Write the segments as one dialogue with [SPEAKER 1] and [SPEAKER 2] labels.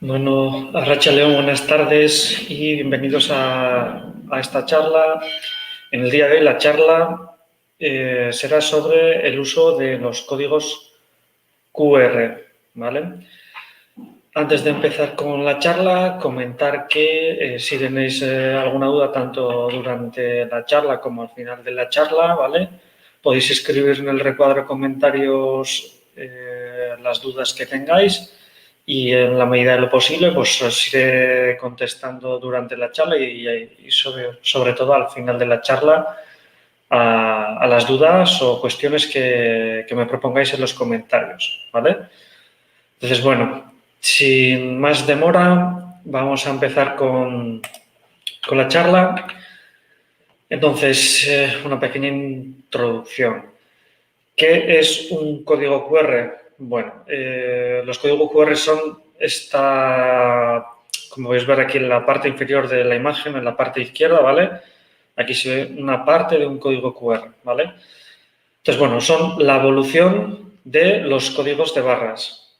[SPEAKER 1] Bueno, Arracha León, buenas tardes y bienvenidos a esta charla. En el día de hoy la charla será sobre el uso de los códigos QR, ¿vale? Antes de empezar con la charla, comentar que si tenéis alguna duda tanto durante la charla como al final de la charla, ¿vale? Podéis escribir en el recuadro de comentarios las dudas que tengáis y en la medida de lo posible pues os iré contestando durante la charla y sobre todo al final de la charla a las dudas o cuestiones que me propongáis en los comentarios, ¿vale? Entonces, bueno, sin más demora, vamos a empezar con la charla. Entonces, una pequeña introducción. ¿Qué es un código QR? Bueno, los códigos QR son como podéis ver aquí en la parte inferior de la imagen, en la parte izquierda, ¿vale? Aquí se ve una parte de un código QR, ¿vale? Entonces, bueno, son la evolución de los códigos de barras.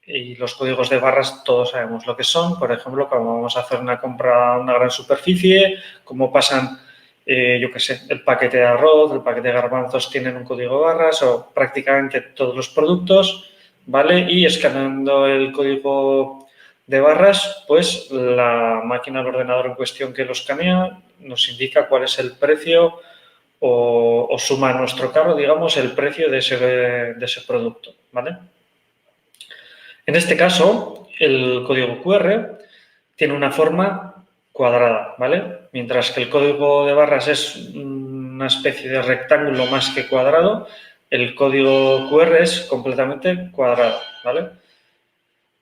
[SPEAKER 1] Y los códigos de barras todos sabemos lo que son. Por ejemplo, cuando vamos a hacer una compra a una gran superficie, cómo pasan, yo qué sé, el paquete de arroz, el paquete de garbanzos tienen un código de barras o prácticamente todos los productos, ¿vale? Y escaneando el código de barras, pues la máquina, el ordenador en cuestión que lo escanea, nos indica cuál es el precio o suma a nuestro carro, digamos, el precio de ese producto, ¿vale? En este caso, el código QR tiene una forma cuadrada, ¿vale? Mientras que el código de barras es una especie de rectángulo más que cuadrado, el código QR es completamente cuadrado, ¿vale?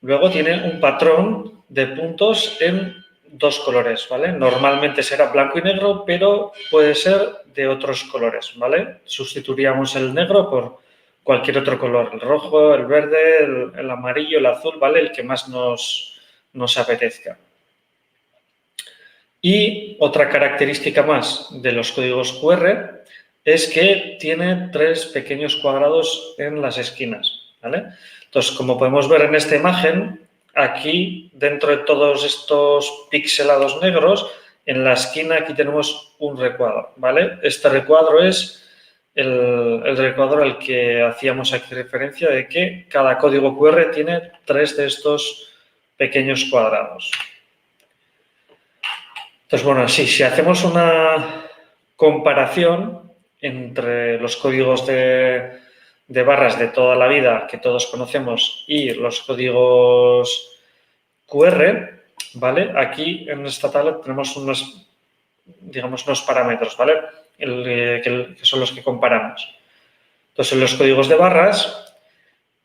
[SPEAKER 1] Luego tiene un patrón de puntos en dos colores, ¿vale? Normalmente será blanco y negro, pero puede ser de otros colores, ¿vale? Sustituiríamos el negro por cualquier otro color, el rojo, el verde, el amarillo, el azul, ¿vale? El que más nos apetezca. Y otra característica más de los códigos QR es que tiene tres pequeños cuadrados en las esquinas, ¿vale? Entonces, como podemos ver en esta imagen, aquí, dentro de todos estos pixelados negros, en la esquina aquí tenemos un recuadro, ¿vale? Este recuadro es el recuadro al que hacíamos aquí referencia de que cada código QR tiene tres de estos pequeños cuadrados. Entonces, bueno, sí, si hacemos una comparación entre los códigos de barras de toda la vida que todos conocemos y los códigos QR, ¿vale? Aquí en esta tabla tenemos unos parámetros, ¿vale? Que son los que comparamos. Entonces, en los códigos de barras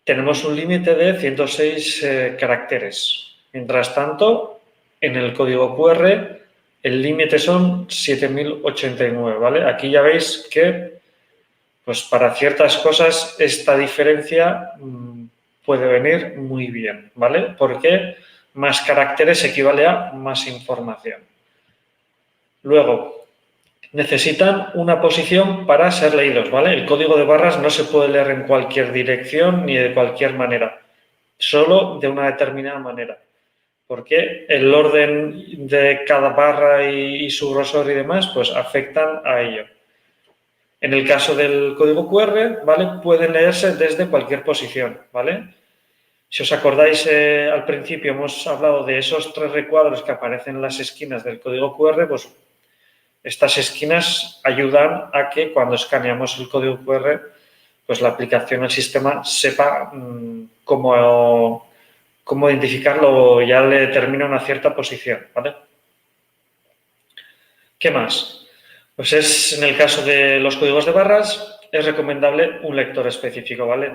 [SPEAKER 1] tenemos un límite de 106 caracteres. Mientras tanto, en el código QR el límite son 7089, ¿vale? Aquí ya veis que, pues para ciertas cosas, esta diferencia puede venir muy bien, ¿vale? Porque más caracteres equivale a más información. Luego, necesitan una posición para ser leídos, ¿vale? El código de barras no se puede leer en cualquier dirección ni de cualquier manera, solo de una determinada manera, porque el orden de cada barra y su grosor y demás, pues afectan a ello. En el caso del código QR, ¿vale? Pueden leerse desde cualquier posición, ¿vale? Si os acordáis, al principio hemos hablado de esos tres recuadros que aparecen en las esquinas del código QR, pues estas esquinas ayudan a que cuando escaneamos el código QR, pues la aplicación, el sistema, sepa cómo identificarlo, ya le determina una cierta posición, ¿vale? ¿Qué más? Pues en el caso de los códigos de barras, es recomendable un lector específico, ¿vale?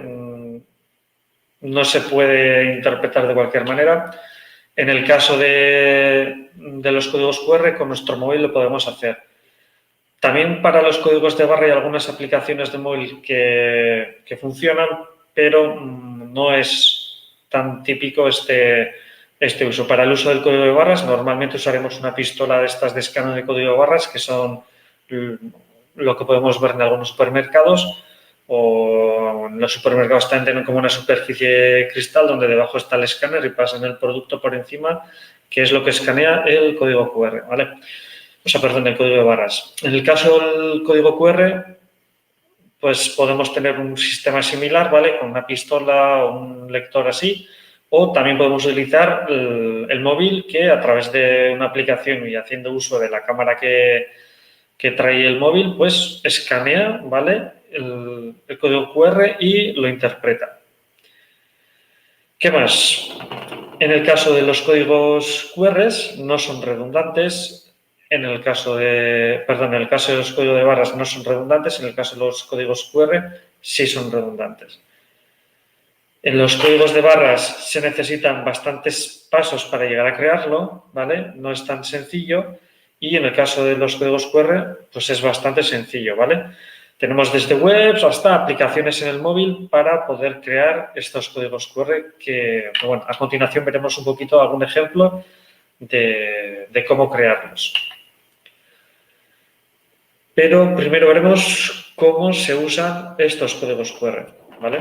[SPEAKER 1] No se puede interpretar de cualquier manera. En el caso de los códigos QR, con nuestro móvil lo podemos hacer. También para los códigos de barra hay algunas aplicaciones de móvil que funcionan, pero no es tan típico este uso. Para el uso del código de barras, normalmente usaremos una pistola de estas de escaneo de código de barras, que son lo que podemos ver en algunos supermercados, o en los supermercados también tienen como una superficie de cristal donde debajo está el escáner y pasan el producto por encima, que es lo que escanea el código QR, ¿vale? O sea, perdón, el código de barras. En el caso del código QR, pues podemos tener un sistema similar, ¿vale? Con una pistola o un lector así, o también podemos utilizar el móvil que a través de una aplicación y haciendo uso de la cámara que trae el móvil, pues escanea, ¿vale? El código QR y lo interpreta. ¿Qué más? En el caso de los códigos QR no son redundantes. En el caso de los códigos de barras no son redundantes. En el caso de los códigos QR sí son redundantes. En los códigos de barras se necesitan bastantes pasos para llegar a crearlo, ¿vale? No es tan sencillo. Y en el caso de los códigos QR, pues es bastante sencillo, ¿vale? Tenemos desde webs hasta aplicaciones en el móvil para poder crear estos códigos QR que, bueno, a continuación veremos un poquito algún ejemplo de cómo crearlos. Pero primero veremos cómo se usan estos códigos QR, ¿vale?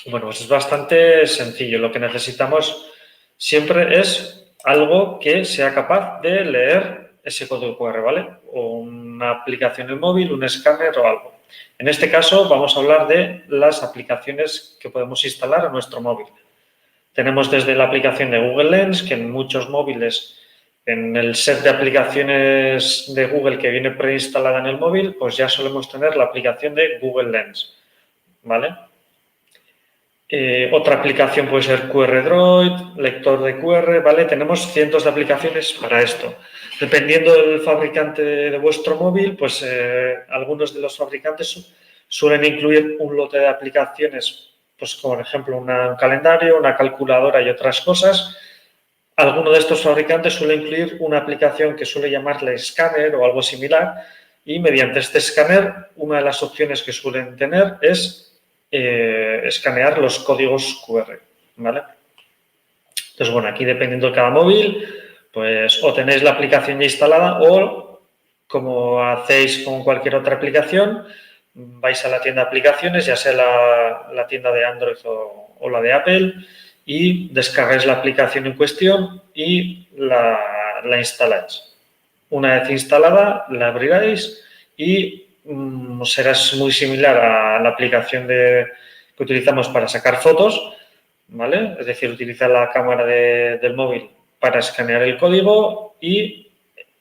[SPEAKER 1] Bueno, pues es bastante sencillo. Lo que necesitamos siempre es algo que sea capaz de leer ese código QR, ¿vale? O una aplicación en el móvil, un escáner o algo. En este caso vamos a hablar de las aplicaciones que podemos instalar a nuestro móvil. Tenemos desde la aplicación de Google Lens, que en muchos móviles, en el set de aplicaciones de Google que viene preinstalada en el móvil, pues ya solemos tener la aplicación de Google Lens, ¿vale? Otra aplicación puede ser QR Droid, lector de QR, ¿vale? Tenemos cientos de aplicaciones para esto. Dependiendo del fabricante de vuestro móvil, pues algunos de los fabricantes suelen incluir un lote de aplicaciones, pues como por ejemplo un calendario, una calculadora y otras cosas. Alguno de estos fabricantes suele incluir una aplicación que suele llamarle escáner o algo similar y mediante este escáner una de las opciones que suelen tener es escanear los códigos QR, ¿vale? Entonces, bueno, aquí dependiendo de cada móvil, pues o tenéis la aplicación ya instalada o, como hacéis con cualquier otra aplicación, vais a la tienda de aplicaciones, ya sea la tienda de Android o la de Apple, y descargáis la aplicación en cuestión y la instaláis. Una vez instalada, la abriráis y será muy similar a la aplicación que utilizamos para sacar fotos, ¿vale? Es decir, utiliza la cámara del móvil para escanear el código y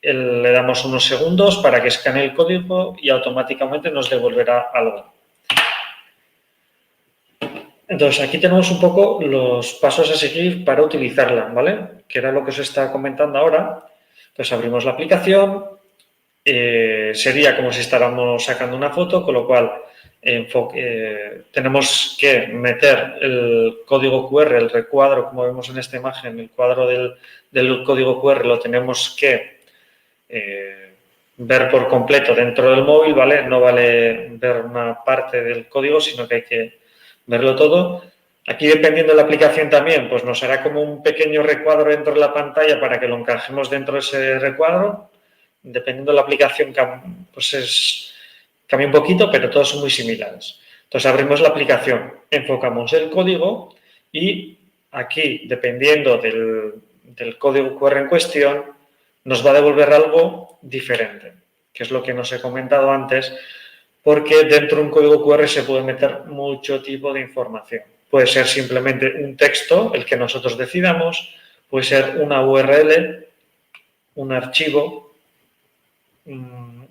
[SPEAKER 1] le damos unos segundos para que escanee el código y automáticamente nos devolverá algo. Entonces, aquí tenemos un poco los pasos a seguir para utilizarla, ¿vale? Que era lo que os estaba comentando ahora. Entonces, abrimos la aplicación. Sería como si estábamos sacando una foto, con lo cual tenemos que meter el código QR, el recuadro, como vemos en esta imagen, el cuadro del código QR lo tenemos que ver por completo dentro del móvil, ¿vale? No vale ver una parte del código, sino que hay que verlo todo. Aquí, dependiendo de la aplicación también, pues nos hará como un pequeño recuadro dentro de la pantalla para que lo encajemos dentro de ese recuadro. Dependiendo de la aplicación, pues cambia un poquito, pero todos son muy similares. Entonces, abrimos la aplicación, enfocamos el código y aquí, dependiendo del código QR en cuestión, nos va a devolver algo diferente, que es lo que nos he comentado antes, porque dentro de un código QR se puede meter mucho tipo de información. Puede ser simplemente un texto, el que nosotros decidamos, puede ser una URL, un archivo, un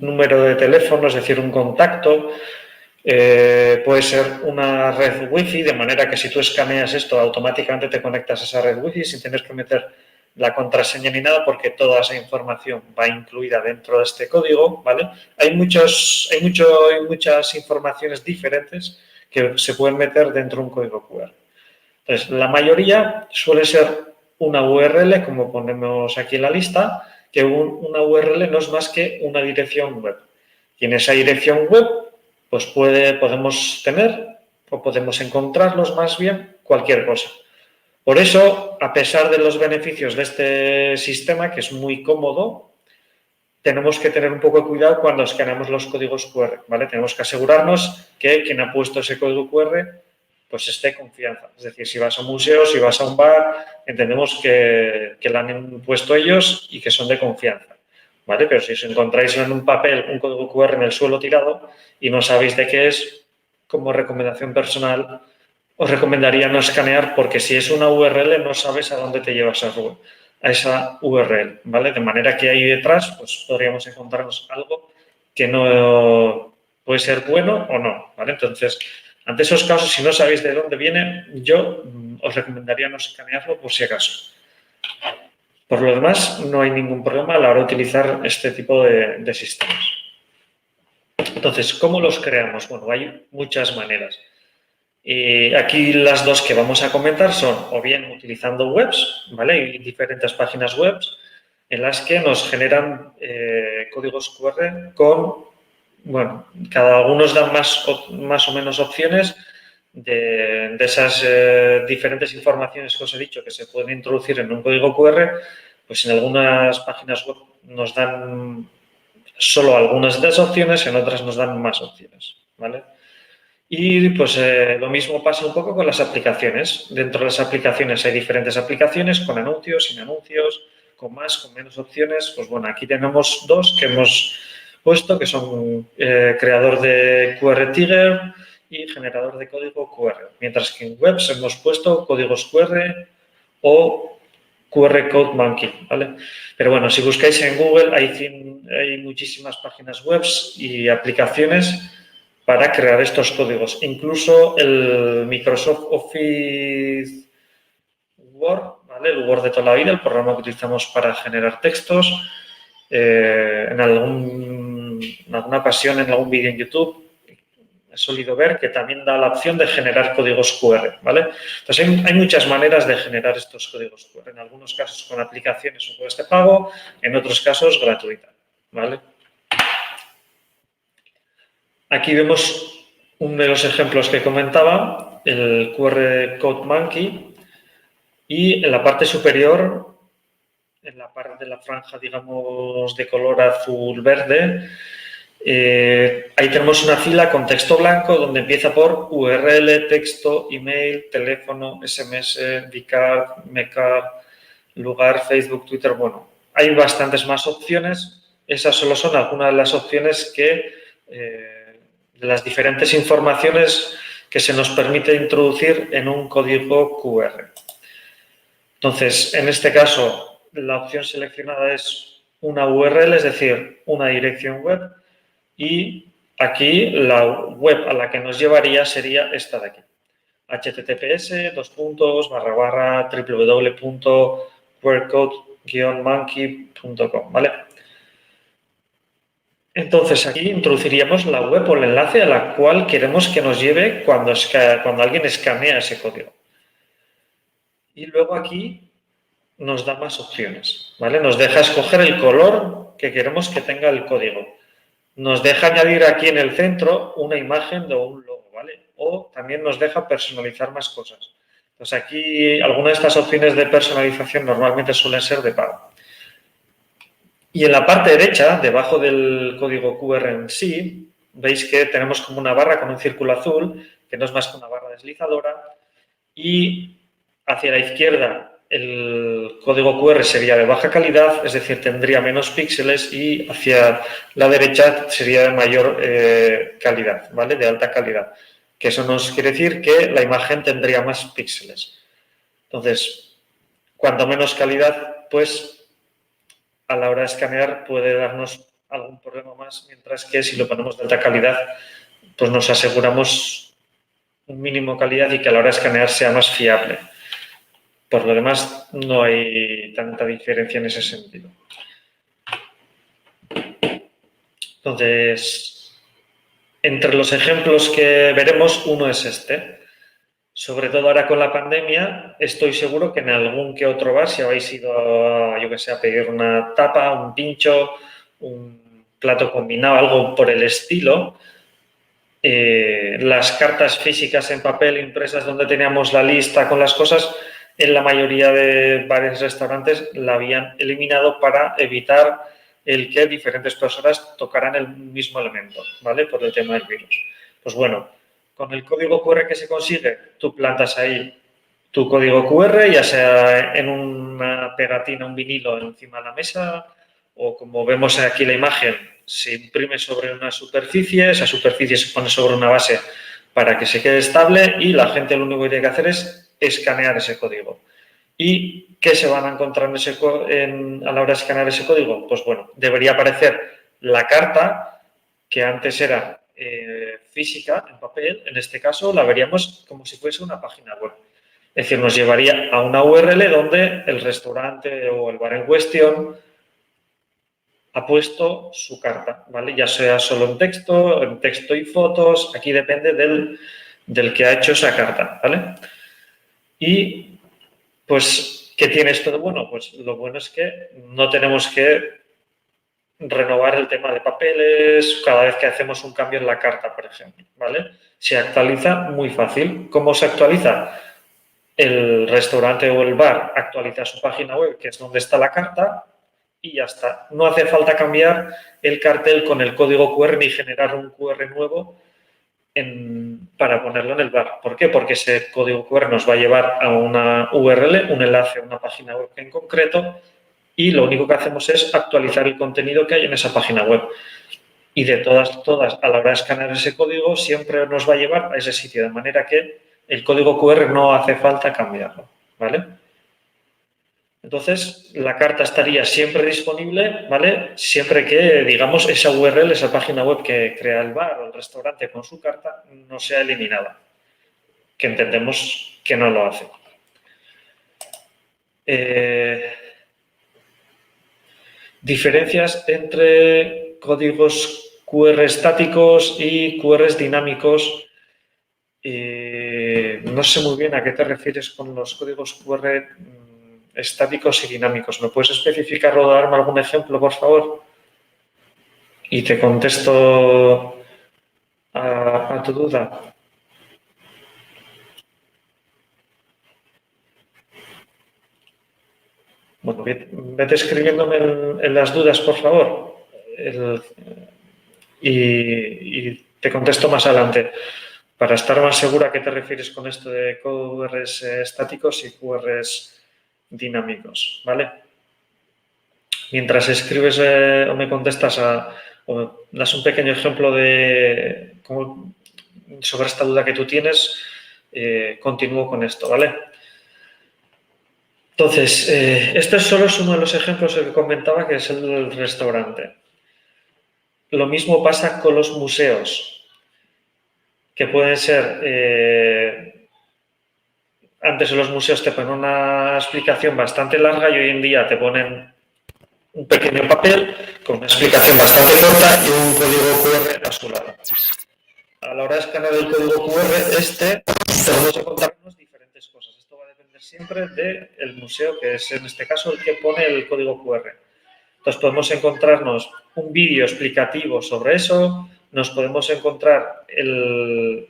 [SPEAKER 1] número de teléfono, es decir, un contacto, puede ser una red wifi, de manera que si tú escaneas esto, automáticamente te conectas a esa red wifi sin tener que meter la contraseña ni nada, porque toda esa información va incluida dentro de este código, ¿vale? Hay muchas informaciones diferentes que se pueden meter dentro de un código QR. Entonces, la mayoría suele ser una URL, como ponemos aquí en la lista, que una URL no es más que una dirección web. Y en esa dirección web, pues podemos tener o podemos encontrarlos más bien cualquier cosa. Por eso, a pesar de los beneficios de este sistema, que es muy cómodo, tenemos que tener un poco de cuidado cuando escaneamos los códigos QR, ¿vale? Tenemos que asegurarnos que quien ha puesto ese código QR pues esté en confianza. Es decir, si vas a un museo, si vas a un bar, entendemos que lo han puesto ellos y que son de confianza, ¿vale? Pero si os encontráis en un papel un código QR en el suelo tirado y no sabéis de qué es, como recomendación personal, os recomendaría no escanear porque si es una URL no sabes a dónde te llevas a esa URL, ¿vale? De manera que ahí detrás pues podríamos encontrarnos algo que no puede ser bueno o no, ¿vale? Entonces, ante esos casos, si no sabéis de dónde viene, yo os recomendaría no escanearlo por si acaso. Por lo demás, no hay ningún problema a la hora de utilizar este tipo de sistemas. Entonces, ¿cómo los creamos? Bueno, hay muchas maneras. Aquí las dos que vamos a comentar son o bien utilizando webs, ¿vale? Y diferentes páginas web en las que nos generan códigos QR con, bueno, cada uno nos dan más o menos opciones de esas diferentes informaciones que os he dicho que se pueden introducir en un código QR, pues en algunas páginas web nos dan solo algunas de esas opciones, en otras nos dan más opciones, ¿vale? Y pues lo mismo pasa un poco con las aplicaciones. Dentro de las aplicaciones hay diferentes aplicaciones con anuncios, sin anuncios, con más, con menos opciones. Pues bueno, aquí tenemos dos que hemos puesto que son creador de QR Tiger y generador de código QR. Mientras que en webs hemos puesto códigos QR o QR Code Monkey, ¿vale? Pero bueno, si buscáis en Google hay muchísimas páginas web y aplicaciones para crear estos códigos. Incluso el Microsoft Office Word, ¿vale? El Word de toda la vida, el programa que utilizamos para generar textos. En alguna ocasión, en algún vídeo en YouTube, he solido ver que también da la opción de generar códigos QR, ¿vale? Entonces, hay muchas maneras de generar estos códigos QR. En algunos casos con aplicaciones o por este pago, en otros casos gratuita, ¿vale? Aquí vemos uno de los ejemplos que comentaba, el QR Code Monkey, y en la parte superior, en la parte de la franja, digamos, de color azul-verde, ahí tenemos una fila con texto blanco donde empieza por URL, texto, email, teléfono, SMS, Vcard, Mcard, lugar, Facebook, Twitter. Bueno, hay bastantes más opciones. Esas solo son algunas de las opciones que, de las diferentes informaciones que se nos permite introducir en un código QR. Entonces, en este caso, la opción seleccionada es una URL, es decir, una dirección web. Y aquí la web a la que nos llevaría sería esta de aquí. https://www.querycode-monkey.com, ¿vale? Entonces, aquí introduciríamos la web o el enlace a la cual queremos que nos lleve cuando alguien escanea ese código. Y luego aquí nos da más opciones, ¿vale? Nos deja escoger el color que queremos que tenga el código. Nos deja añadir aquí en el centro una imagen de un logo, ¿vale? O también nos deja personalizar más cosas. Entonces, aquí algunas de estas opciones de personalización normalmente suelen ser de pago. Y en la parte derecha, debajo del código QR en sí, veis que tenemos como una barra con un círculo azul, que no es más que una barra deslizadora, y hacia la izquierda el código QR sería de baja calidad, es decir, tendría menos píxeles, y hacia la derecha sería de mayor calidad, ¿vale? De alta calidad. Que eso nos quiere decir que la imagen tendría más píxeles. Entonces, cuanto menos calidad, pues a la hora de escanear puede darnos algún problema más, mientras que si lo ponemos de alta calidad, pues nos aseguramos un mínimo calidad y que a la hora de escanear sea más fiable. Por lo demás, no hay tanta diferencia en ese sentido. Entonces, entre los ejemplos que veremos, uno es este. Sobre todo ahora con la pandemia, estoy seguro que en algún que otro bar, si habéis ido, yo que sé, a pedir una tapa, un pincho, un plato combinado, algo por el estilo, las cartas físicas en papel impresas donde teníamos la lista con las cosas, en la mayoría de bares y restaurantes la habían eliminado para evitar el que diferentes personas tocaran el mismo elemento, ¿vale? Por el tema del virus. Pues bueno, con el código QR que se consigue, tú plantas ahí tu código QR, ya sea en una pegatina, un vinilo encima de la mesa, o como vemos aquí la imagen, se imprime sobre una superficie, esa superficie se pone sobre una base para que se quede estable y la gente lo único que tiene que hacer es escanear ese código. ¿Y qué se van a encontrar a la hora de escanear ese código? Pues bueno, debería aparecer la carta, que antes era física, en papel, en este caso la veríamos como si fuese una página web. Es decir, nos llevaría a una URL donde el restaurante o el bar en cuestión ha puesto su carta, ¿vale? Ya sea solo en texto y fotos, aquí depende del que ha hecho esa carta, ¿vale? Y, pues, ¿qué tiene esto de bueno? Pues lo bueno es que no tenemos que renovar el tema de papeles cada vez que hacemos un cambio en la carta, por ejemplo, ¿vale? Se actualiza muy fácil. ¿Cómo se actualiza? El restaurante o el bar actualiza su página web, que es donde está la carta, y ya está. No hace falta cambiar el cartel con el código QR ni generar un QR nuevo para ponerlo en el bar. ¿Por qué? Porque ese código QR nos va a llevar a una URL, un enlace a una página web en concreto, y lo único que hacemos es actualizar el contenido que hay en esa página web. Y de todas, a la hora de escanear ese código, siempre nos va a llevar a ese sitio, de manera que el código QR no hace falta cambiarlo, ¿vale? Entonces, la carta estaría siempre disponible, ¿vale? Siempre que, digamos, esa URL, esa página web que crea el bar o el restaurante con su carta, no sea eliminada, que entendemos que no lo hace. Diferencias entre códigos QR estáticos y QRs dinámicos. No sé muy bien a qué te refieres con los códigos QR estáticos y dinámicos. ¿Me puedes especificar o darme algún ejemplo, por favor? Y te contesto a tu duda. Bueno, vete escribiéndome en las dudas, por favor. Y te contesto más adelante. Para estar más segura, ¿a qué te refieres con esto de QRs estáticos y QRs dinámicos? ¿Vale? Mientras escribes o me contestas o das un pequeño ejemplo sobre esta duda que tú tienes, continúo con esto, ¿vale? Entonces, este solo es uno de los ejemplos que comentaba, que es el restaurante. Lo mismo pasa con los museos, que pueden ser... Antes en los museos te ponen una explicación bastante larga y hoy en día te ponen un pequeño papel con una explicación bastante corta y un código QR a su lado. A la hora de escanear el código QR, podemos encontrarnos diferentes cosas. Esto va a depender siempre del museo, que es en este caso el que pone el código QR. Entonces podemos encontrarnos un vídeo explicativo sobre eso, nos podemos encontrar el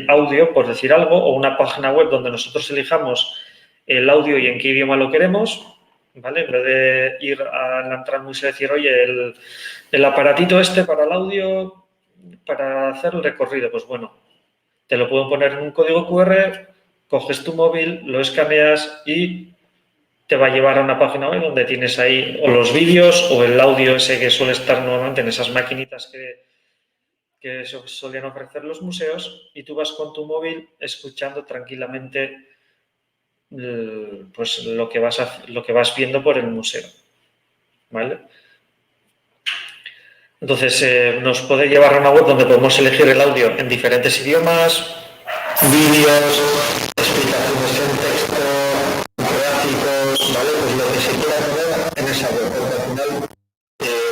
[SPEAKER 1] audio, por decir algo, o una página web donde nosotros elijamos el audio y en qué idioma lo queremos, ¿vale? En vez de ir a la entrada al museo y decir, oye, el aparatito este para el audio, para hacer el recorrido, pues bueno, te lo puedo poner en un código QR, coges tu móvil, lo escaneas y te va a llevar a una página web donde tienes ahí o los vídeos o el audio ese que suele estar normalmente en esas maquinitas que solían ofrecer los museos, y tú vas con tu móvil escuchando tranquilamente pues lo que vas viendo por el museo, ¿vale? Entonces nos puede llevar a una web donde podemos elegir el audio en diferentes idiomas, vídeos, explicaciones en texto, gráficos, ¿vale? Pues lo que se quiera poner en esa web, porque al final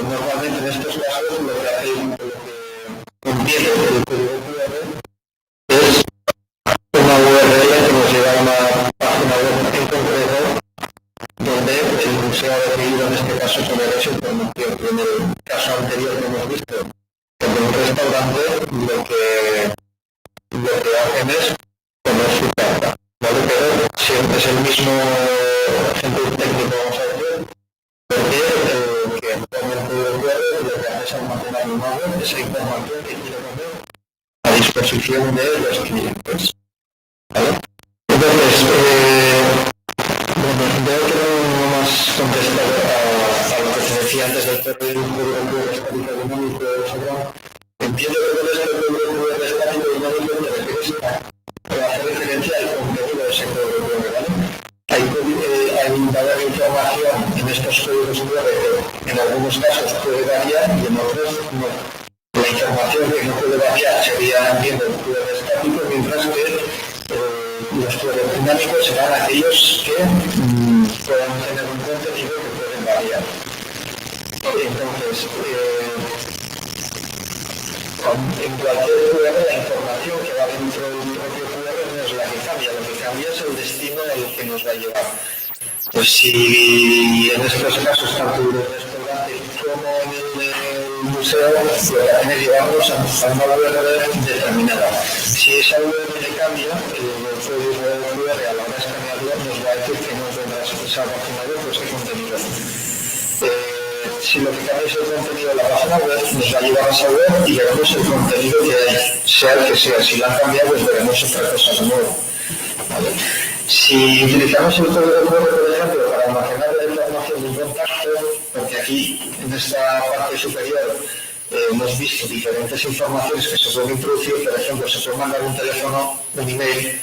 [SPEAKER 1] normalmente en estos casos lo que contiene el código QR es una URL que nos lleva a una página web en concreto donde el museo ha decidido en este caso poner esa información. En el caso anterior que hemos visto, en un restaurante lo que hacen es poner su carta, ¿vale? Pero siempre es el mismo ejemplo técnico, vamos a decir, porque que pone
[SPEAKER 2] una web esa información que quiero poner a disposición de los clientes. ¿Vale? Entonces, veo que no más contestado a lo que te decía antes del código estático dinámico, etc. Entiendo que con este código estático dinámico te refieres a hacer referencia al contenido de ese código, ¿vale? Hay dada información en estos códigos QR que en algunos casos puede variar y en otros no. La información que no puede variar sería, entiendo, el QR estático, mientras que los QR dinámicos serán aquellos que puedan tener un contenido que pueden variar. Entonces, en cualquier QR la información que va dentro del propio QR no es la que cambia, lo que cambia es el destino al que nos va a llevar. Pues si en estos casos, tanto en el restaurante como en el museo, lo que hacen es llevarnos a una URL determinada. Si esa URL cambia, el código QR a la hora de escanearlo nos va a decir que no tendrá esa página web o ese contenido. Si lo que cambia es el contenido de la página web, nos va a llevar a esa web y veremos el contenido que hay, sea el que sea. Si la han cambiado, pues veremos otra cosa de nuevo. ¿Vale? Si utilizamos el código QR, por ejemplo, para almacenar la información de un contacto, porque aquí, en esta parte superior, hemos visto diferentes informaciones que se pueden introducir, por ejemplo, se puede mandar un teléfono, un email,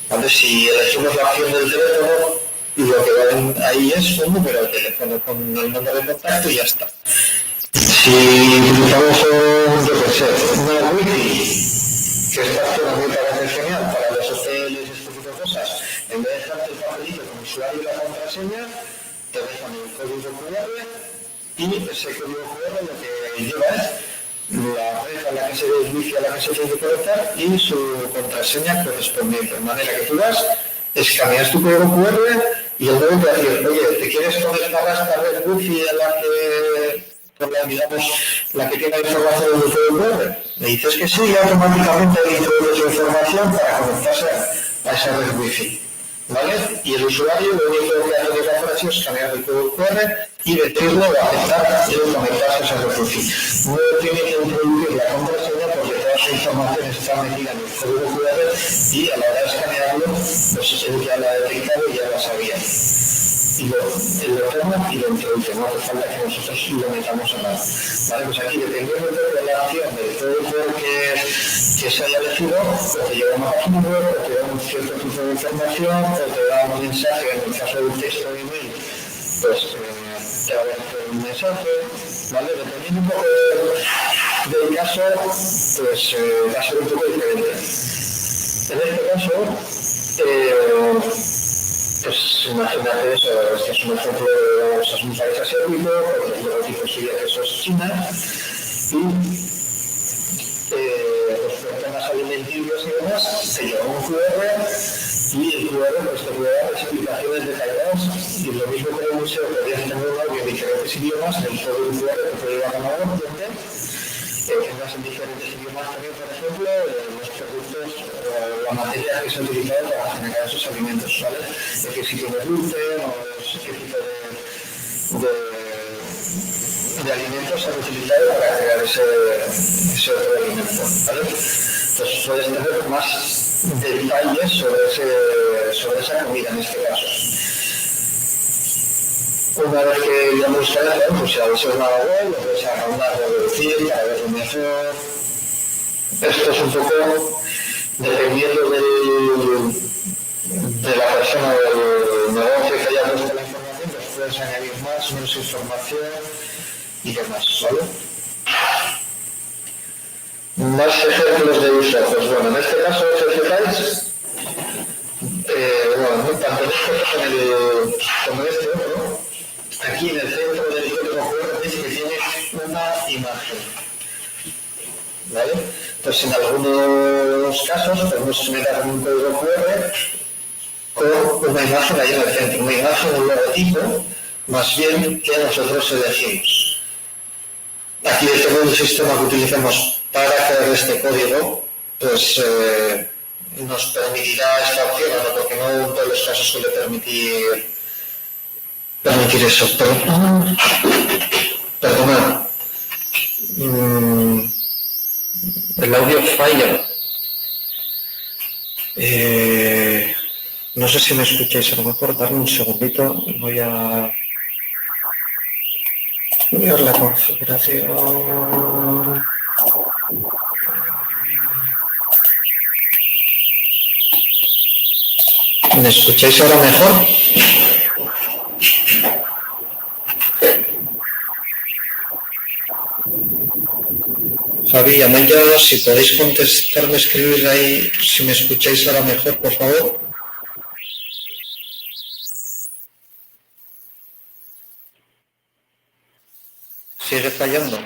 [SPEAKER 2] ¿vale? Si elegimos la opción del teléfono, lo que va ahí es un número de teléfono con el número de contacto y ya está. Si utilizamos una wifi, que esta opción me parece genial para los hoteles, este tipo de cosas, en vez de dejarte el papelito con usuario y la contraseña, te dejan el código QR y ese código QR lo que lleva es la red a la que se inicia, a la que se tiene que conectar y su contraseña correspondiente. De manera que tú vas, escaneas tu código QR y el nuevo te va a decir, oye, ¿te quieres conectar a esta red wifi a la que, digamos, la que tiene información del código QR? Le dices que sí y automáticamente le introduces su información para conectarse a esa red wifi. ¿Vale? Y el usuario lo único que hace de la es escanear el código QR y decirle o aceptar el conectarse a esa red wifi. No tiene que introducir la contraseña porque toda su información está metida en el código QR y a la hora de escanearlo, pues él ya la ha detectado y ya la sabía. Y lo toma y lo introduce, no hace falta que nosotros lo metamos a nada. Vale, pues aquí dependiendo de la acción del código que se haya elegido, o te lleva una página web, o te da un cierto tipo de información, o te da un mensaje, en el caso del texto de email, pues te va a dar un mensaje, ¿vale? Dependiendo un poco del caso, pues va a ser un poco diferente. En este caso, pues imagínate eso, este es un ejemplo de esas un país asiático, porque el logotipo sería que eso es China, y pues temas alimenticios y demás, se lleva un QR y el QR pues te puede dar explicaciones detalladas y lo mismo que en el museo podrías tener un audio en diferentes idiomas, el código QR te puede llevar a una web también, tengas en diferentes idiomas también, por ejemplo, los productos o la materia que se ha utilizado para generar esos alimentos, ¿vale? De qué tipo de gluten o qué tipo de alimentos se han utilizado para crear ese otro alimento, ¿vale? Entonces puedes tener más detalles sobre esa comida en este caso. Una vez que ya hemos instalado, pues ya eso es una web, lo puedes agrandar o reducir para verlo mejor. Esto es un poco dependiendo de la persona o del negocio que haya puesto la información, pues puedes añadir más, menos información y demás, ¿vale? Más ejemplos de uso, pues bueno, en este caso, si fijáis, bueno, tanto en este como en este otro, aquí en el centro del código QR veis que tiene una imagen, ¿vale? Pues en algunos casos podemos meter un código QR con una imagen ahí en el centro, una imagen, un logotipo, más bien que nosotros elegimos. Aquí depende del sistema que utilicemos para crear este código, pues nos permitirá esta opción, ¿no? Porque no en todos los casos suele permitir eso. Perdonad. El audio falla. No sé si me escucháis, a lo mejor darme un segundito. Voy a ver la configuración. ¿Me escucháis ahora mejor? Javi, Amaya, si podéis contestarme, escribir ahí si me escucháis ahora mejor, por favor. ¿Sigue fallando?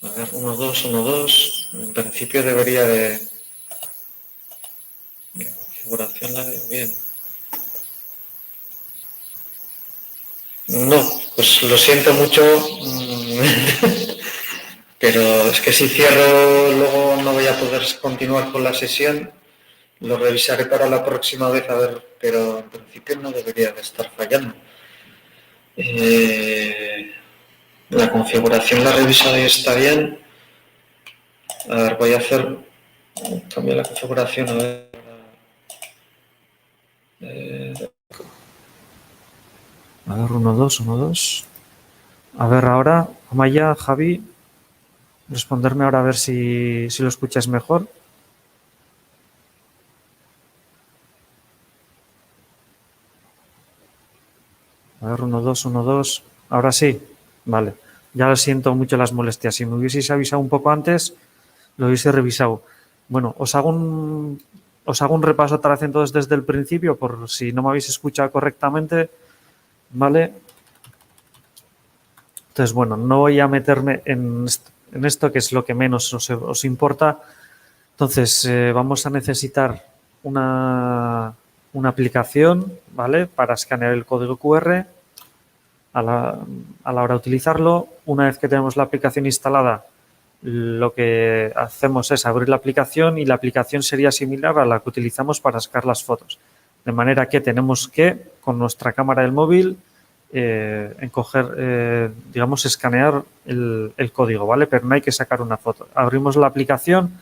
[SPEAKER 2] A ver, 1, 2, 1, 2. En principio debería de... La configuración la veo bien. No, pues lo siento mucho, pero es que si cierro luego no voy a poder continuar con la sesión. Lo revisaré para la próxima vez, a ver, pero en principio no debería de estar fallando. La configuración la he revisado y está bien. A ver, voy a hacer... Cambiar la configuración, a ver...
[SPEAKER 1] A ver, 1, 2, 1, 2. A ver, ahora, Amaya, Javi, responderme ahora a ver si lo escucháis mejor. A ver, 1, 2, 1, 2. Ahora sí. Vale. Ya lo siento mucho las molestias. Si me hubieseis avisado un poco antes, lo hubiese revisado. Bueno, os hago un repaso otra vez entonces desde el principio, por si no me habéis escuchado correctamente. ¿Vale? Entonces, bueno, no voy a meterme en esto, que es lo que menos os importa. Entonces, vamos a necesitar una aplicación, ¿vale? Para escanear el código QR a la hora de utilizarlo. Una vez que tenemos la aplicación instalada, lo que hacemos es abrir la aplicación y la aplicación sería similar a la que utilizamos para sacar las fotos. De manera que tenemos que, con nuestra cámara del móvil, digamos, escanear el código, ¿vale? Pero no hay que sacar una foto. Abrimos la aplicación,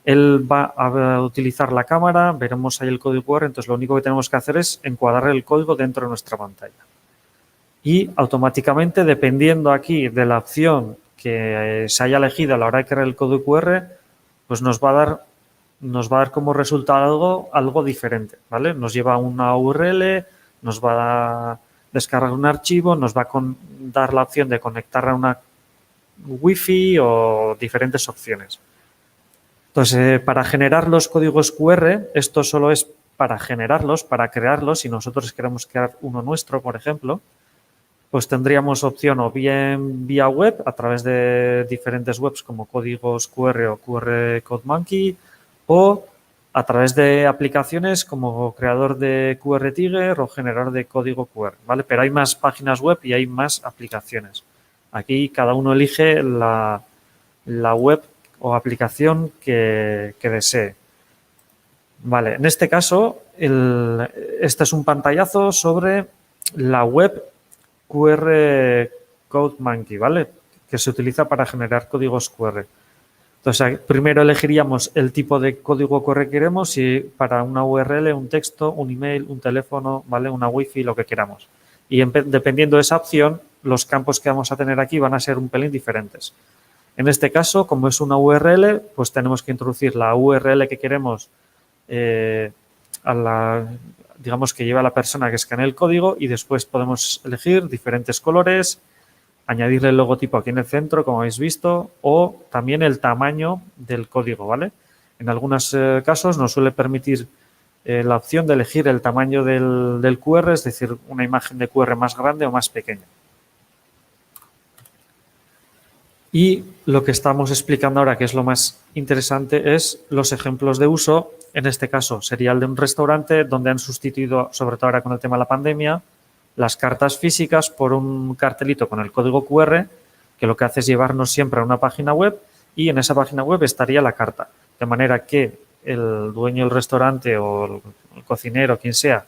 [SPEAKER 1] él va a utilizar la cámara, veremos ahí el código QR, entonces lo único que tenemos que hacer es encuadrar el código dentro de nuestra pantalla. Y automáticamente, dependiendo aquí de la opción que se haya elegido a la hora de crear el código QR, pues nos va a dar como resultado algo diferente, ¿vale? Nos lleva a una URL, nos va a descargar un archivo, nos va a dar la opción de conectar a una Wi-Fi o diferentes opciones. Entonces, para generar los códigos QR, esto solo es para generarlos, para crearlos. Si nosotros queremos crear uno nuestro, por ejemplo, pues tendríamos opción o bien vía web, a través de diferentes webs como Códigos QR o QR Code Monkey, o a través de aplicaciones como creador de QR Tiger o generador de código QR, ¿vale? Pero hay más páginas web y hay más aplicaciones. Aquí cada uno elige la web o aplicación que desee. Vale, en este caso, este es un pantallazo sobre la web QR Code Monkey, ¿vale? Que se utiliza para generar códigos QR. Entonces, primero elegiríamos el tipo de código QR que queremos, si para una URL, un texto, un email, un teléfono, ¿vale? Una Wi-Fi, lo que queramos. Y dependiendo de esa opción, los campos que vamos a tener aquí van a ser un pelín diferentes. En este caso, como es una URL, pues tenemos que introducir la URL que queremos digamos que lleva a la persona que escanea el código, y después podemos elegir diferentes colores, añadirle el logotipo aquí en el centro, como habéis visto, o también el tamaño del código, ¿vale? En algunos casos nos suele permitir la opción de elegir el tamaño del QR, es decir, una imagen de QR más grande o más pequeña. Y lo que estamos explicando ahora, que es lo más interesante, es los ejemplos de uso. En este caso sería el de un restaurante donde han sustituido, sobre todo ahora con el tema de la pandemia, las cartas físicas por un cartelito con el código QR, que lo que hace es llevarnos siempre a una página web, y en esa página web estaría la carta. De manera que el dueño del restaurante o el cocinero, quien sea,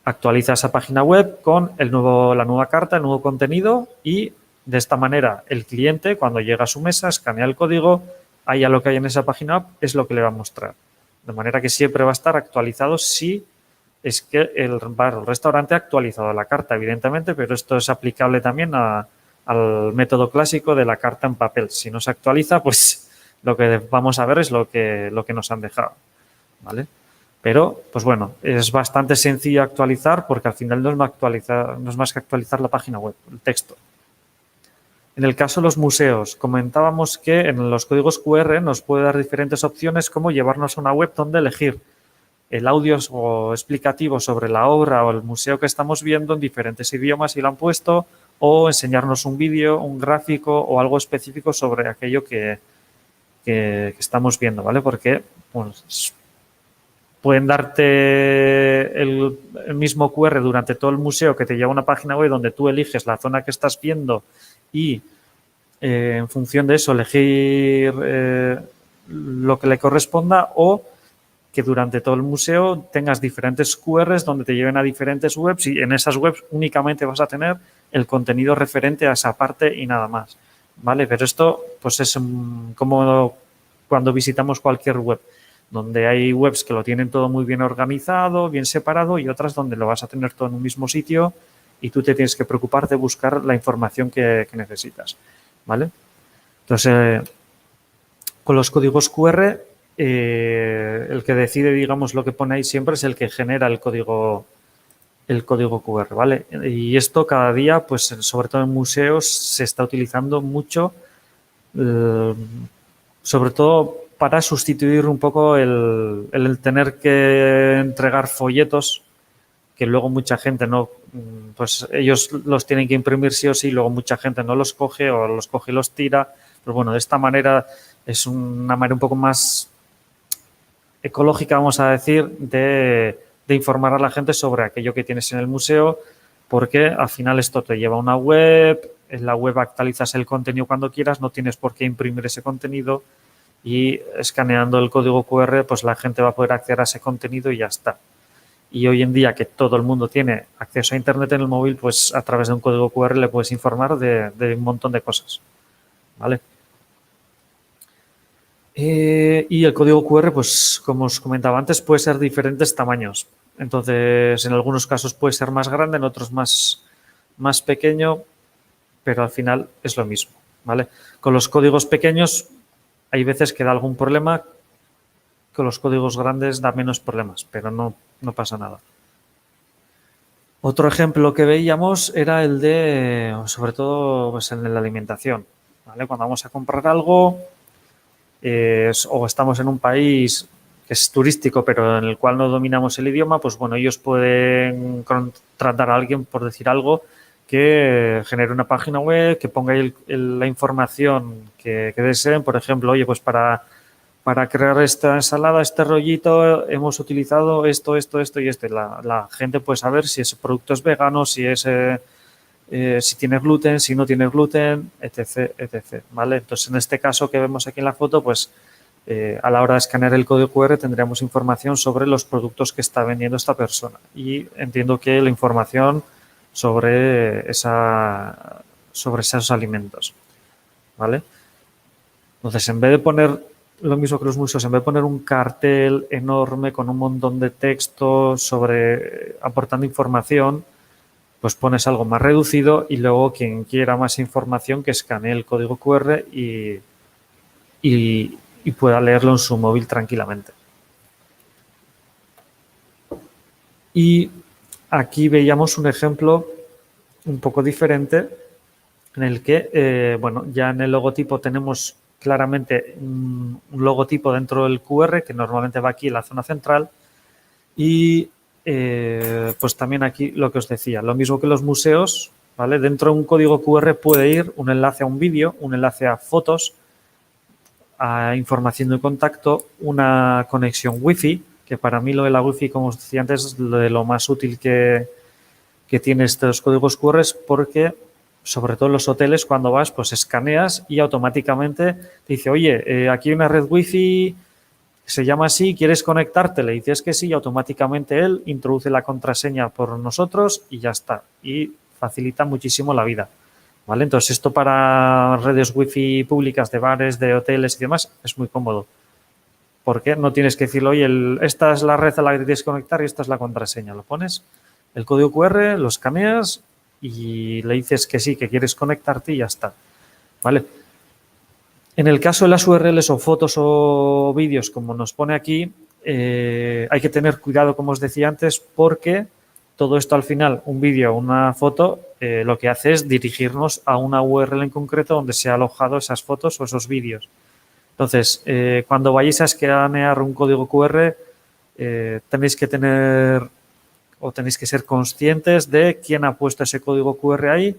[SPEAKER 1] actualiza esa página web con la nueva carta, el nuevo contenido y de esta manera el cliente cuando llega a su mesa escanea el código, haya lo que hay en esa página web, es lo que le va a mostrar. De manera que siempre va a estar actualizado si es que el bar o el restaurante ha actualizado la carta, evidentemente, pero esto es aplicable también al método clásico de la carta en papel. Si no se actualiza, pues lo que vamos a ver es lo que nos han dejado, ¿vale? Pero, pues bueno, es bastante sencillo actualizar porque al final no es más que actualizar la página web, el texto. En el caso de los museos, comentábamos que en los códigos QR nos puede dar diferentes opciones como llevarnos a una web donde elegir el audio o explicativo sobre la obra o el museo que estamos viendo en diferentes idiomas si lo han puesto, o enseñarnos un vídeo, un gráfico o algo específico sobre aquello que estamos viendo, ¿vale? Porque pues, pueden darte el mismo QR durante todo el museo que te lleva a una página web donde tú eliges la zona que estás viendo y en función de eso elegir lo que le corresponda, o que durante todo el museo tengas diferentes QRs donde te lleven a diferentes webs y en esas webs únicamente vas a tener el contenido referente a esa parte y nada más, ¿vale? Pero esto pues es como cuando visitamos cualquier web, donde hay webs que lo tienen todo muy bien organizado, bien separado, y otras donde lo vas a tener todo en un mismo sitio y tú te tienes que preocupar de buscar la información que necesitas, ¿vale? Entonces, con los códigos QR, el que decide, digamos, lo que pone ahí siempre es el que genera el código QR, ¿vale? Y esto cada día, pues sobre todo en museos, se está utilizando mucho, sobre todo para sustituir un poco el tener que entregar folletos que luego mucha gente no, pues ellos los tienen que imprimir sí o sí, luego mucha gente no los coge o los coge y los tira. Pero bueno, de esta manera es una manera un poco más ecológica, vamos a decir, de informar a la gente sobre aquello que tienes en el museo, porque al final esto te lleva a una web, en la web actualizas el contenido cuando quieras, no tienes por qué imprimir ese contenido y escaneando el código QR pues la gente va a poder acceder a ese contenido y ya está. Y hoy en día que todo el mundo tiene acceso a Internet en el móvil, pues a través de un código QR le puedes informar de un montón de cosas, ¿vale? Y el código QR, pues como os comentaba antes, puede ser de diferentes tamaños. Entonces, en algunos casos puede ser más grande, en otros más pequeño, pero al final es lo mismo, ¿vale? Con los códigos pequeños hay veces que da algún problema, con los códigos grandes da menos problemas, pero no pasa nada. Otro ejemplo que veíamos era el de, sobre todo, pues en la alimentación, ¿vale? Cuando vamos a comprar algo o estamos en un país que es turístico, pero en el cual no dominamos el idioma, pues bueno, ellos pueden contratar a alguien, por decir algo, que genere una página web, que ponga ahí la información que deseen. Por ejemplo, oye, pues para crear esta ensalada, este rollito, hemos utilizado esto y esto. La gente puede saber si ese producto es vegano, si tiene gluten, si no tiene gluten, etc., ¿vale? Entonces, en este caso que vemos aquí en la foto, pues a la hora de escanear el código QR tendríamos información sobre los productos que está vendiendo esta persona. Y entiendo que la información sobre esos alimentos, ¿vale? Entonces, en vez de poner lo mismo que los museos, en vez de poner un cartel enorme con un montón de texto aportando información, pues pones algo más reducido y luego quien quiera más información que escanee el código QR y pueda leerlo en su móvil tranquilamente. Y aquí veíamos un ejemplo un poco diferente en el que, bueno, ya en el logotipo tenemos claramente un logotipo dentro del QR que normalmente va aquí en la zona central y pues también aquí lo que os decía, lo mismo que los museos, ¿vale? Dentro de un código QR puede ir un enlace a un vídeo, un enlace a fotos, a información de contacto, una conexión Wi-Fi, que para mí lo de la Wi-Fi, como os decía antes, es de lo más útil que tiene estos códigos QR, porque sobre todo en los hoteles cuando vas, pues escaneas y automáticamente te dice, oye, aquí hay una red Wi-Fi
[SPEAKER 3] se llama así, ¿quieres conectarte? Le dices que sí y automáticamente él introduce la contraseña por nosotros y ya está. Y facilita muchísimo la vida, ¿vale? Entonces, esto para redes wifi públicas de bares, de hoteles y demás es muy cómodo. Porque no tienes que decirle, oye, esta es la red a la que tienes que conectar y esta es la contraseña. Lo pones, el código QR, lo escaneas y le dices que sí, que quieres conectarte y ya está, ¿vale? En el caso de las URLs o fotos o vídeos, como nos pone aquí, hay que tener cuidado, como os decía antes, porque todo esto al final, un vídeo o una foto, lo que hace es dirigirnos a una URL en concreto donde se han alojado esas fotos o esos vídeos. Entonces, cuando vayáis a escanear un código QR, tenéis que tener o tenéis que ser conscientes de quién ha puesto ese código QR ahí,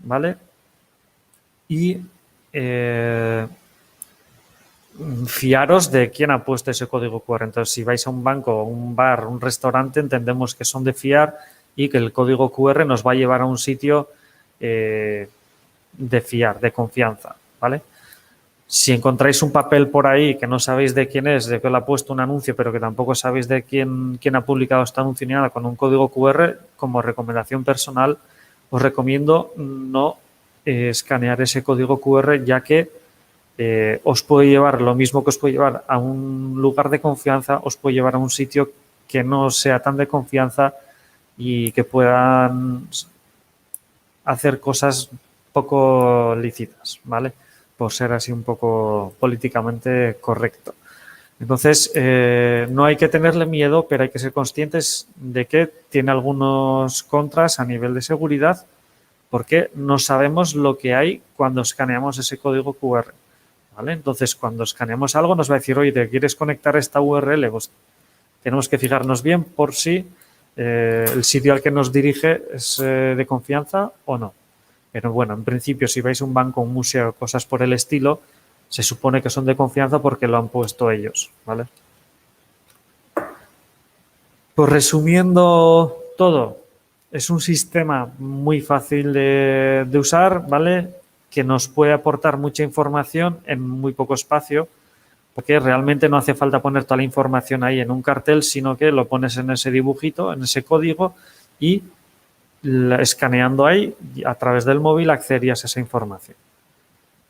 [SPEAKER 3] ¿vale? Y fiaros de quién ha puesto ese código QR. Entonces, si vais a un banco, un bar, un restaurante, entendemos que son de fiar y que el código QR nos va a llevar a un sitio de fiar, de confianza, ¿vale? Si encontráis un papel por ahí que no sabéis de quién es, de que le ha puesto un anuncio, pero que tampoco sabéis de quién ha publicado este anuncio ni nada, con un código QR, como recomendación personal, os recomiendo no escanear ese código QR, ya que os puede llevar lo mismo que os puede llevar a un lugar de confianza, os puede llevar a un sitio que no sea tan de confianza y que puedan hacer cosas poco lícitas, ¿vale? Por ser así un poco políticamente correcto. Entonces, no hay que tenerle miedo, pero hay que ser conscientes de que tiene algunos contras a nivel de seguridad, porque no sabemos lo que hay cuando escaneamos ese código QR, ¿vale? Entonces, cuando escaneamos algo nos va a decir, oye, ¿te quieres conectar a esta URL? Pues tenemos que fijarnos bien por si el sitio al que nos dirige es de confianza o no. Pero bueno, en principio, si vais a un banco, un museo, cosas por el estilo, se supone que son de confianza porque lo han puesto ellos, ¿vale? Pues resumiendo todo, es un sistema muy fácil de usar, ¿vale? Que nos puede aportar mucha información en muy poco espacio, porque realmente no hace falta poner toda la información ahí en un cartel, sino que lo pones en ese dibujito, en ese código y escaneando ahí, a través del móvil accederías a esa información.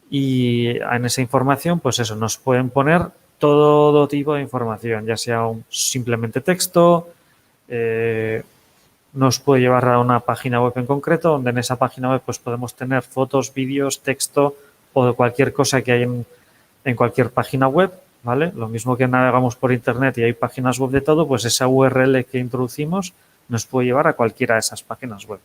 [SPEAKER 3] Y en esa información, pues eso, nos pueden poner todo tipo de información, ya sea simplemente texto, nos puede llevar a una página web en concreto, donde en esa página web pues podemos tener fotos, vídeos, texto o de cualquier cosa que hay en cualquier página web, ¿vale? Lo mismo que navegamos por internet y hay páginas web de todo, pues esa URL que introducimos nos puede llevar a cualquiera de esas páginas web.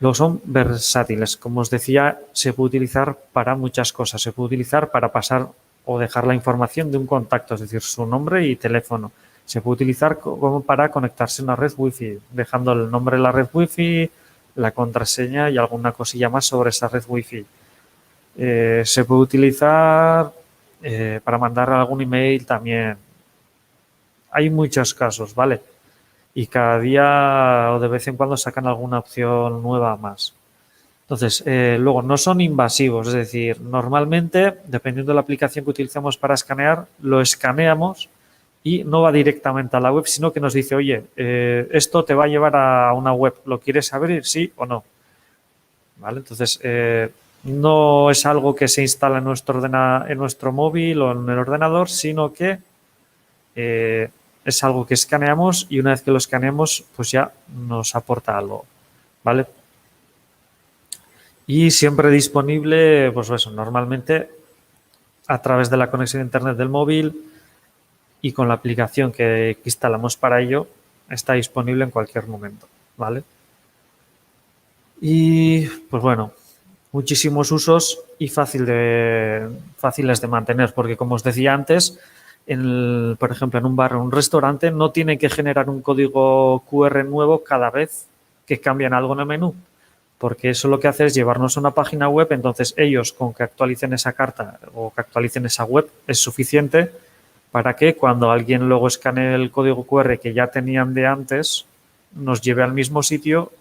[SPEAKER 3] Luego son versátiles. Como os decía, se puede utilizar para muchas cosas. Se puede utilizar para pasar o dejar la información de un contacto, es decir, su nombre y teléfono. Se puede utilizar como para conectarse a una red wifi, dejando el nombre de la red wifi, la contraseña y alguna cosilla más sobre esa red wifi. Se puede utilizar para mandar algún email también. Hay muchos casos, ¿vale? Y cada día o de vez en cuando sacan alguna opción nueva más. Entonces, luego no son invasivos, es decir, normalmente, dependiendo de la aplicación que utilicemos para escanear, lo escaneamos y no va directamente a la web, sino que nos dice, oye, esto te va a llevar a una web, ¿lo quieres abrir? ¿Sí o no? ¿Vale? Entonces, no es algo que se instala en nuestro móvil o en el ordenador, sino que es algo que escaneamos y una vez que lo escaneamos, pues ya nos aporta algo, ¿vale? Y siempre disponible, pues eso, normalmente a través de la conexión a internet del móvil y con la aplicación que instalamos para ello, está disponible en cualquier momento, ¿vale? Y, pues bueno, muchísimos usos y fáciles de mantener, porque como os decía antes, por ejemplo, en un bar o un restaurante no tienen que generar un código QR nuevo cada vez que cambian algo en el menú, porque eso lo que hace es llevarnos a una página web, entonces ellos con que actualicen esa carta o que actualicen esa web es suficiente para que cuando alguien luego escanee el código QR que ya tenían de antes, nos lleve al mismo sitio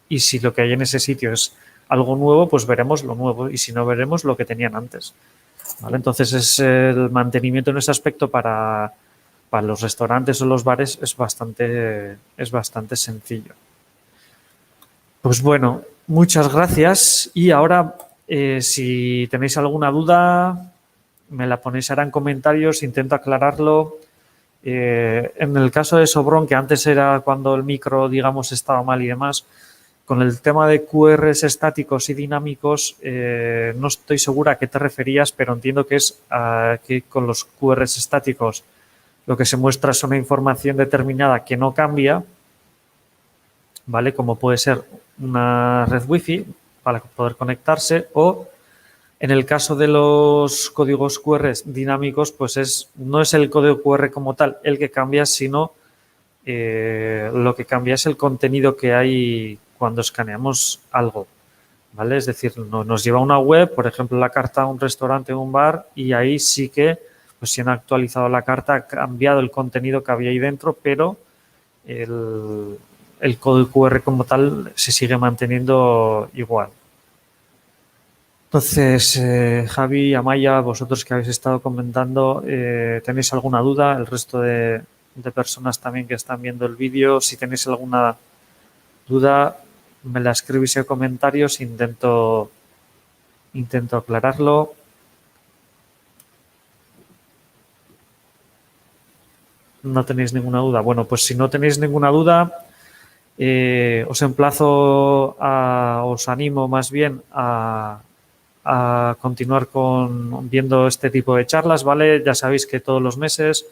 [SPEAKER 3] y si lo que hay en ese sitio es algo nuevo, pues veremos lo nuevo y si no, veremos lo que tenían antes. ¿vale? Entonces, es el mantenimiento en ese aspecto para los restaurantes o los bares es bastante sencillo. Pues bueno, muchas gracias. Y ahora, si tenéis alguna duda, me la ponéis ahora en comentarios, intento aclararlo. En el caso de Sobrón, que antes era cuando el micro, digamos, estaba mal y demás, con el tema de QRs estáticos y dinámicos, no estoy segura a qué te referías, pero entiendo que es que con los QRs estáticos lo que se muestra es una información determinada que no cambia, ¿vale? Como puede ser una red Wi-Fi para poder conectarse, o en el caso de los códigos QR dinámicos, pues no es el código QR como tal el que cambia, sino lo que cambia es el contenido que hay cuando escaneamos algo, ¿vale? Es decir, nos lleva a una web, por ejemplo, la carta a un restaurante o un bar, y ahí sí que, pues si han actualizado la carta, ha cambiado el contenido que había ahí dentro, pero el código QR como tal se sigue manteniendo igual. Entonces, Javi, Amaya, vosotros que habéis estado comentando, ¿tenéis alguna duda? El resto de personas también que están viendo el vídeo, si tenéis alguna duda, me la escribís en comentarios, intento aclararlo. ¿No tenéis ninguna duda? Bueno, pues si no tenéis ninguna duda, os emplazo os animo más bien a continuar viendo este tipo de charlas, ¿vale? Ya sabéis que todos los meses,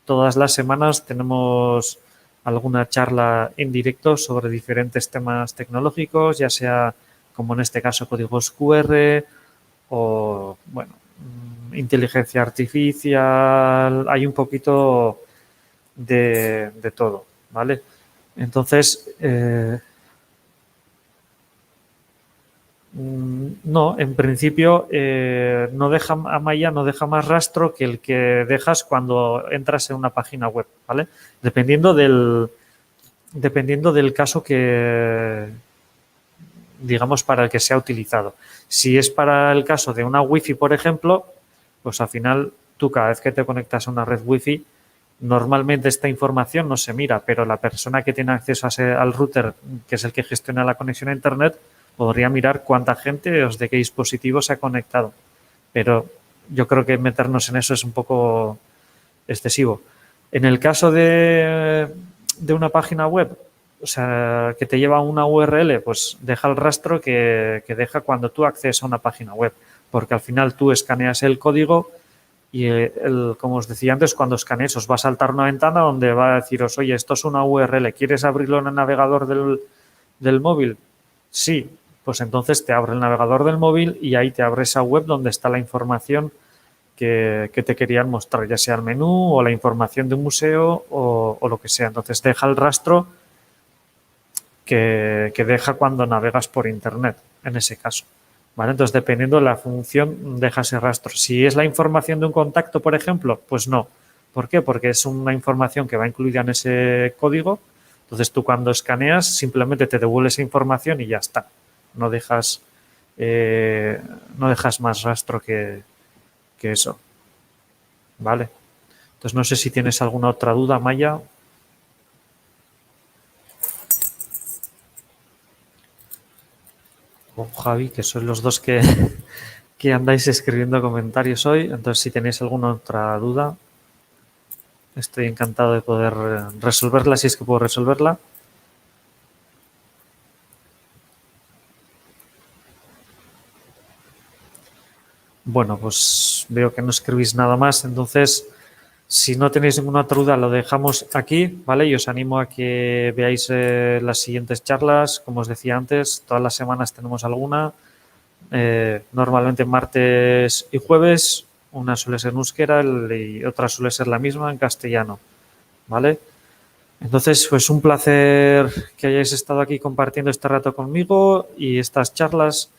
[SPEAKER 3] todas las semanas tenemos alguna charla en directo sobre diferentes temas tecnológicos, ya sea, como en este caso, códigos QR o, bueno, inteligencia artificial, hay un poquito de todo, ¿vale? Entonces, no, en principio Amaya no deja más rastro que el que dejas cuando entras en una página web, ¿vale? Dependiendo del caso que, digamos, para el que se ha utilizado. Si es para el caso de una Wi-Fi, por ejemplo, pues al final tú cada vez que te conectas a una red Wi-Fi, normalmente esta información no se mira, pero la persona que tiene acceso al router, que es el que gestiona la conexión a Internet, podría mirar cuánta gente o de qué dispositivo se ha conectado. Pero yo creo que meternos en eso es un poco excesivo. En el caso de una página web, o sea, que te lleva a una URL, pues deja el rastro que deja cuando tú accedes a una página web. Porque al final tú escaneas el código y, como os decía antes, cuando escanees os va a saltar una ventana donde va a deciros, oye, esto es una URL, ¿quieres abrirlo en el navegador del móvil? Sí, pues entonces te abre el navegador del móvil y ahí te abre esa web donde está la información que te querían mostrar, ya sea el menú o la información de un museo o lo que sea. Entonces deja el rastro que deja cuando navegas por Internet, en ese caso. ¿Vale? Entonces, dependiendo de la función, deja ese rastro. Si es la información de un contacto, por ejemplo, pues no. ¿Por qué? Porque es una información que va incluida en ese código. Entonces, tú cuando escaneas, simplemente te devuelve esa información y ya está. No dejas más rastro que eso. ¿Vale? Entonces, no sé si tienes alguna otra duda, Maya. O Javi, que sois los dos que andáis escribiendo comentarios hoy. Entonces, si tenéis alguna otra duda, estoy encantado de poder resolverla, si es que puedo resolverla. Bueno, pues veo que no escribís nada más, entonces, si no tenéis ninguna otra duda, lo dejamos aquí, ¿vale? Y os animo a que veáis las siguientes charlas. Como os decía antes, todas las semanas tenemos alguna. Normalmente martes y jueves. Una suele ser en euskera y otra suele ser la misma en castellano, ¿vale? Entonces, pues un placer que hayáis estado aquí compartiendo este rato conmigo y estas charlas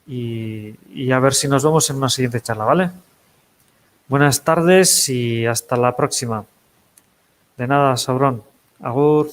[SPEAKER 3] y a ver si nos vemos en una siguiente charla, ¿vale? Buenas tardes y hasta la próxima. De nada, Sabrón. Agur.